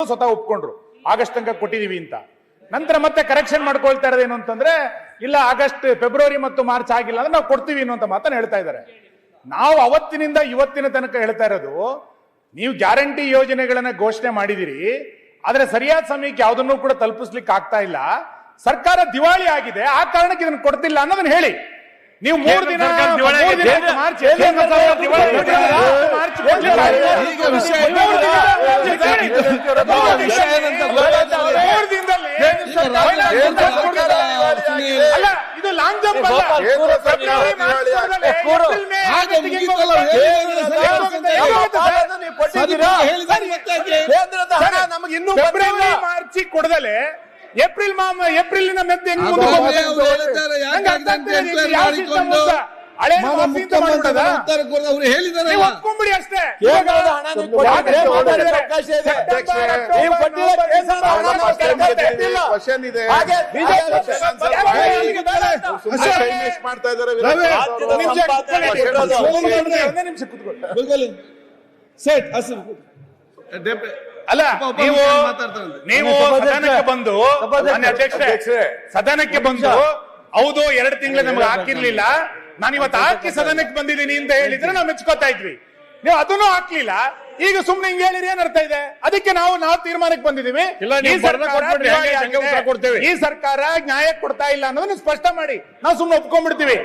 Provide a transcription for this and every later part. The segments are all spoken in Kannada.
ಸ್ವತಃ ಒಪ್ಕೊಂಡ್ರು ಆಗಸ್ಟ್ ತನಕ ಕೊಟ್ಟಿದೀವಿ ಅಂತ. ನಂತರ ಮತ್ತೆ ಕರೆಕ್ಷನ್ ಮಾಡ್ಕೊಳ್ತಾ ಇರೋದೇನು ಅಂತಂದ್ರೆ ಇಲ್ಲ ಆಗಸ್ಟ್ ಫೆಬ್ರವರಿ ಮತ್ತು ಮಾರ್ಚ್ ಆಗಿಲ್ಲ ಅಂದ್ರೆ ನಾವು ಕೊಡ್ತೀವಿ ಅನ್ನುವಂತ ಮಾತನ್ನ ಹೇಳ್ತಾ ಇದ್ದಾರೆ. ನಾವು ಅವತ್ತಿನಿಂದ ಇವತ್ತಿನ ತನಕ ಹೇಳ್ತಾ ಇರೋದು, ನೀವು ಗ್ಯಾರಂಟಿ ಯೋಜನೆಗಳನ್ನ ಘೋಷಣೆ ಮಾಡಿದಿರಿ, ಆದ್ರೆ ಸರಿಯಾದ ಸಮಯಕ್ಕೆ ಯಾವುದನ್ನು ಕೂಡ ತಲುಪಿಸ್ಲಿಕ್ಕೆ ಆಗ್ತಾ ಇಲ್ಲ. ಸರ್ಕಾರ ದಿವಾಳಿ ಆಗಿದೆ, ಆ ಕಾರಣಕ್ಕೆ ಇದನ್ನು ಕೊಡ್ತಿಲ್ಲ ಅನ್ನೋದನ್ನ ಹೇಳಿ. ನೀವು 3 ದಿನ ಮಾರ್ಚ್ ಇದು ಲಾಂಗ್ ಜಂಪ್ ಅಲ್ಲ. ನಮಗೆ ಇನ್ನೂ ಫೆಬ್ರವರಿ ಮಾರ್ಚ್ ಕೊಡದಲೆ ಏಪ್ರಿಲ್ ಏಪ್ರಿಲ್ ಮೆತ್ತೆ ಒಪ್ಕೊಂಡ್ಬಿಡಿ ಅಷ್ಟೇ. ಅಲ್ಲ, ನೀವು ಸದನಕ್ಕೆ ಬಂದು ಸದನಕ್ಕೆ ಬಂದು ಹೌದು 2 ತಿಂಗಳು ನಮ್ಗೆ ಹಾಕಿರ್ಲಿಲ್ಲ, ನಾನು ಇವತ್ತು ಹಾಕಿ ಸದನಕ್ಕೆ ಬಂದಿದ್ದೀನಿ ಅಂತ ಹೇಳಿದ್ರೆ ನಾವು ಮೆಚ್ಕೋತಾ ಇದ್ವಿ. ನೀವು ಅದನ್ನು ಹಾಕ್ಲಿಲ್ಲ, ಈಗ ಸುಮ್ನೆ ಹಿಂಗೆ ಹೇಳಿರಿ ಏನ್ ಅರ್ಥ ಇದೆ? ಅದಕ್ಕೆ ನಾವು ತೀರ್ಮಾನಕ್ಕೆ ಬಂದಿದ್ದೀವಿ, ಈ ಸರ್ಕಾರ ನ್ಯಾಯ ಕೊಡ್ತಾ ಇಲ್ಲ ಅನ್ನೋದನ್ನ ಸ್ಪಷ್ಟ ಮಾಡಿ ನಾವು ಸುಮ್ನೆ ಒಪ್ಕೊಂಡ್ಬಿಡ್ತೀವಿ.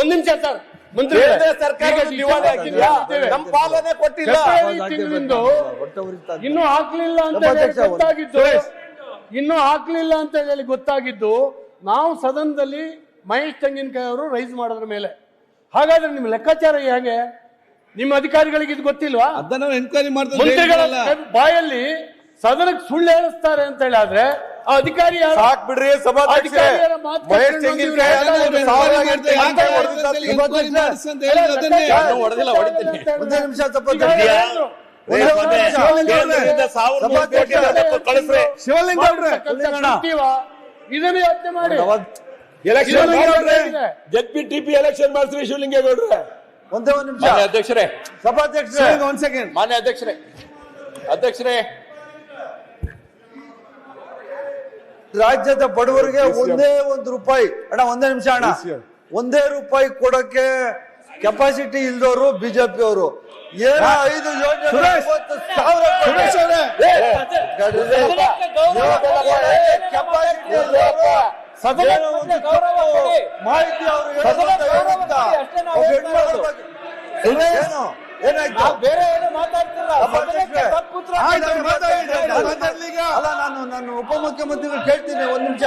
ಒಂದ್ ನಿಮಿಷ ಸರ್, ಮಂತ್ರಿ ಸರ್ಕಾರ ನಮ್ಮ ಪಾಲನೆ ಕೊಟ್ಟಿಲ್ಲ, ಇನ್ನೂ ಹಾಕ್ಲಿಲ್ಲ ಅಂತ ಗೊತ್ತಾಗಿದ್ದು, ಇನ್ನೂ ಹಾಕ್ಲಿಲ್ಲ ಅಂತ ಹೇಳಿ ಗೊತ್ತಾಗಿದ್ದು ನಾವು ಸದನದಲ್ಲಿ ಮಹೇಶ್ ತೆಂಗಿನಕಾಯಿ ಅವರು ರೈಸ್ ಮಾಡೋದ್ರ ಮೇಲೆ. ಹಾಗಾದ್ರೆ ನಿಮ್ಮ ಲೆಕ್ಕಾಚಾರ ಹೇಗೆ? ನಿಮ್ಮ ಅಧಿಕಾರಿಗಳಿಗೆ ಇದು ಗೊತ್ತಿಲ್ವಾ? ಅದನ್ನ ಎನ್ಕ್ವೈರಿ ಮಾಡ್ತಾರೆ. ಮಂತ್ರಿಗಳ ಬಾಯಲ್ಲಿ ಸದನಕ್ಕೆ ಸುಳ್ಳು ಹೇಳಿಸ್ತಾರೆ ಅಂತ ಹೇಳಿದ್ರೆ ಆ ಅಧಿಕಾರಿ ಸಾಕ್ ಬಿಡ್ರಿ. ಮಹೇಶ್ ತೆಂಗಿನಕಾಯಿ ಇದನ್ನು ಯೋಚನೆ ಮಾಡಿ. ZPTP ಎಲೆಕ್ಷನ್ ಮಾಡಿಸ್ರಿ ಶಿವಲಿಂಗೇಗೌಡ್ರೆ. ಒಂದೇ ಒಂದು ನಿಮಿಷ ಅಧ್ಯಕ್ಷರೇ, ಸಭಾಧ್ಯಕ್ಷರೇ, ಒಂದ್ ಸೆಕೆಂಡ್. ಮಾನ್ಯ ಅಧ್ಯಕ್ಷರೇ, ರಾಜ್ಯದ ಬಡವರಿಗೆ ಒಂದೇ ₹1 ಅಣ್ಣ, ಒಂದೇ ನಿಮಿಷ ಅಣ್ಣ, ₹1 ಕೊಡಕ್ಕೆ ಕೆಪಾಸಿಟಿ ಇಲ್ದವರು ಬಿಜೆಪಿ ಅವರು. ಏನೋ 5 ಯೋಜನೆ ಮಾಹಿತಿ ಅವರು ಏನಾಯ್ತು? ಬೇರೆ ಏನು ಮಾತಾಡ್ತಿಲ್ಲ. ಅಲ್ಲ, ನಾನು ಉಪಮುಖ್ಯಮಂತ್ರಿಗಳು ಕೇಳ್ತೀನಿ. ಒಂದ್ ನಿಮಿಷ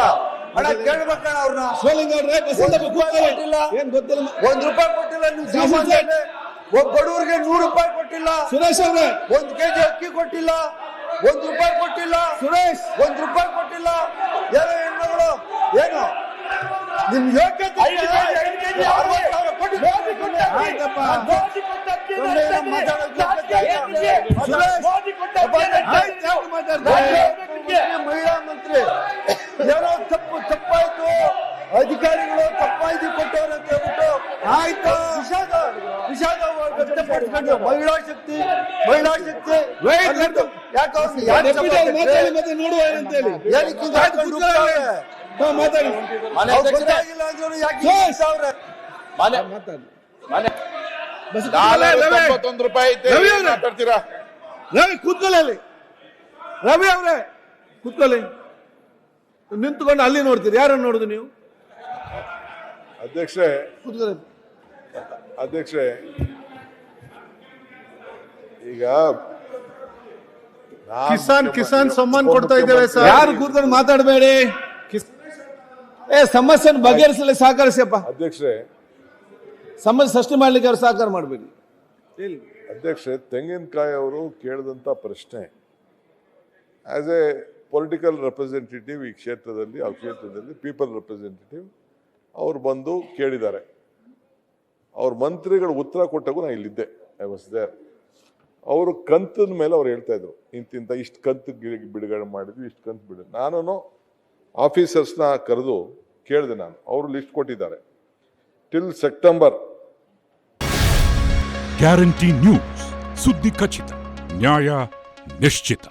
ಅಣ್ಣ, ಕೇಳ್ಬೇಕಣ್ಣ ಅವ್ರನ್ನ. ₹1 ಕೊಟ್ಟಿಲ್ಲ ನಿಮ್ ಬಡವರಿಗೆ ₹100 ಕೊಟ್ಟಿಲ್ಲ. ಸುರೇಶ್ ಅವ್ರೆ, 1 kg ಅಕ್ಕಿ ಕೊಟ್ಟಿಲ್ಲ, ₹1 ಕೊಟ್ಟಿಲ್ಲ. ಸುರೇಶ್, ₹1 ಕೊಟ್ಟಿಲ್ಲ. ಏನೋ ಹೆಣ್ಣುಗಳು, ಏನು ನಿಮ್ ಯೋಗ್ಯತೆ? ಮಹಿಳಾ ಮಂತ್ರಿ ಏನೋ ತಪ್ಪಾಯ್ತು, ಅಧಿಕಾರಿಗಳು ತಪ್ಪಾಯ್ತು ಕೊಟ್ಟವ್ರು ಅಂತ ಹೇಳ್ಬಿಟ್ಟು ಆಯ್ತು ವಿಷಾದ ವ್ಯಕ್ತಪಡಿಸ್ಕೊಂಡು ಮಹಿಳಾ ಶಕ್ತಿ ನೋಡುವ ಅಂತೇಳಿ ರವಿ ಕೂತ್ಕೊಳ್ಳಿ, ರವಿ ಅವ್ರೆ ಕೂತ್ಕೊಳ್ಳಿ. ನಿಂತ್ಕೊಂಡು ಅಲ್ಲಿ ನೋಡ್ತೀರಿ, ಯಾರನ್ನು ನೋಡುದು ನೀವು? ಅಧ್ಯಕ್ಷರೇ, ಈಗ ಕಿಸಾನ್ ಸಮ್ಮಾನ್ ಕೊಡ್ತಾ ಇದ್ದೇವೆ ಸರ್. ಯಾರು ಕೂತ್ಕೊಂಡು ಮಾತಾಡಬೇಡಿ. ಸಮಸ್ಯೆ ಬಗೆಹರಿಸಲಿ, ಸಹಕರಿಸಪ್ಪ. ಅಧ್ಯಕ್ಷರೇ, ಸಮಸ್ಯೆ ಸೃಷ್ಟಿ ಮಾಡ್ಲಿಕ್ಕೆ ಅವ್ರು ಸಹಕಾರ ಮಾಡಬೇಡಿ. ಅಧ್ಯಕ್ಷರೇ, ತೆಂಗಿನಕಾಯಿ ಅವರು ಕೇಳಿದಂತ ಪ್ರಶ್ನೆ ಆಸ್ ಎ ಪೊಲಿಟಿಕಲ್ ರೆಪ್ರೆಸೆಂಟೇಟಿವ್ ಈ ಕ್ಷೇತ್ರದಲ್ಲಿ, ಆ ಕ್ಷೇತ್ರದಲ್ಲಿ ಪೀಪಲ್ ರೆಪ್ರೆಸೆಂಟೇಟಿವ್ ಅವ್ರು ಬಂದು ಕೇಳಿದ್ದಾರೆ. ಅವ್ರ ಮಂತ್ರಿಗಳು ಉತ್ತರ ಕೊಟ್ಟಾಗೂ ನಾನು ಇಲ್ಲಿದ್ದೆ, ಐ ವಾಸ್ ದೇರ್. ಅವರು ಕಂತಿನ ಮೇಲೆ ಅವ್ರು ಹೇಳ್ತಾ ಇದ್ರು, ಇಂತಿಂತ ಇಷ್ಟು ಕಂತು ಬಿಡುಗಡೆ ಮಾಡಿದ್ವಿ, ಇಷ್ಟು ಕಂತು ಬಿಡು. ನಾನು ಆಫೀಸರ್ಸ್ನ ಕರೆದು ಕೇಳಿದೆ, ನಾನು ಅವರು ಲಿಸ್ಟ್ ಕೊಟ್ಟಿದ್ದಾರೆ ಟಿಲ್ ಸೆಪ್ಟೆಂಬರ್ ಗ್ಯಾರಂಟಿ ನ್ಯೂಸ್, ಸುದ್ದಿ ಖಚಿತ, ನ್ಯಾಯ ನಿಶ್ಚಿತ.